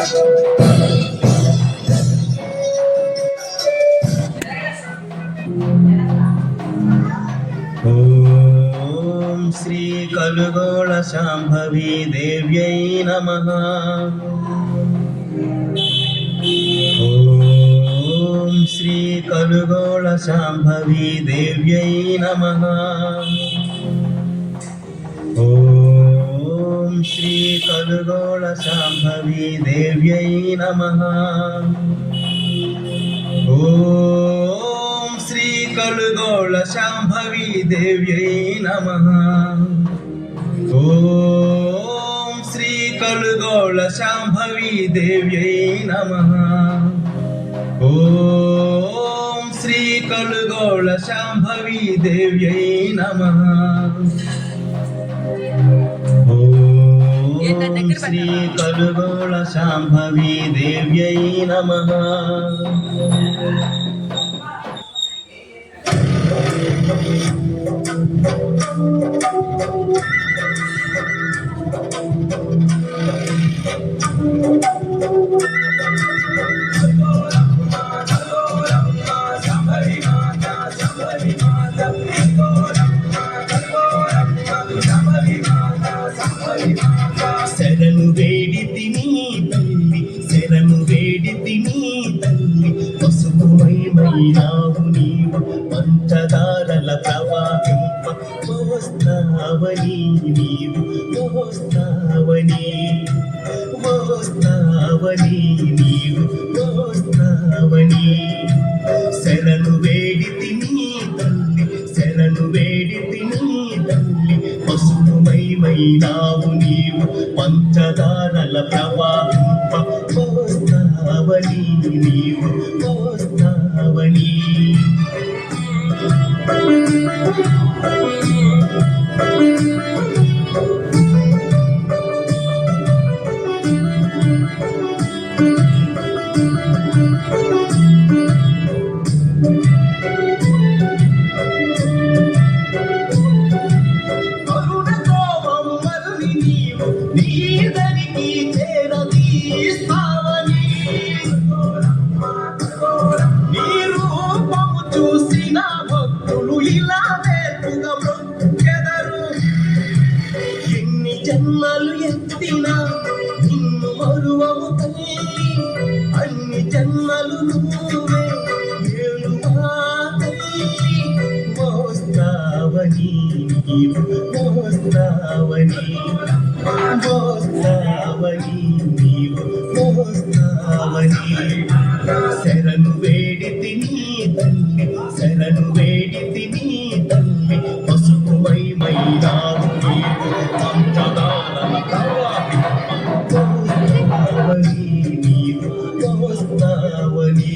ఓం శ్రీ కలుగోళ శాంభవి దేవ్యై నమః. ఓం శ్రీ కలుగోళ శాంభవి దేవ్యై నమః. ఓం శ్రీ కలుగోళ శాంభవి దేవ్యై నమః. ఓం శ్రీ కలుగోళ శాంభవి దేవ్యై నమః. ఓం శ్రీ కలుగోళ శాంభవి దేవ్యై నమః. ఓం శ్రీ కలుగోళ శాంభవి దేవ్యై నమః. ఓం శ్రీ కలుగోళ శాంభవి దేవ్యై నమః. శరణు వేడితి నీ తల్లి, శరణు వేడితి నీ తల్లి, పసుపుమైనావు నీవు పంచదారల ప్రవాహింప మోస్తావని నీవు మోస్తావని మోస్తావని నీవు మోస్తావని. శరణు వేడితి నీ తల్లి, శరణు వేడితి నీ తల్లి, పసుపుమైనావు నీవు పంచదారల ప్రవాహింప మోస్తావని నీవు మోస్తావని. నీదరికి చేరదీస్తావని, నీ రూపము చూసిన భక్తులు ఇలా వేపుగా మొక్కెదరు. ఎన్ని జన్మలు ఎత్తినా నిన్ను మరువము తల్లి, అన్ని జన్మలు నువ్వే ఏలువా తల్లి. మోస్తావని నీవు మోస్తావని మోస్తావని నీవు మోస్తావని. శరణు వేడితి నీ తల్లి, శరణు వేడితి నీ తల్లి, పసుపుమైనావు నీవు పంచదారల ప్రవాహింప మోస్తావని నీవు మోస్తావని.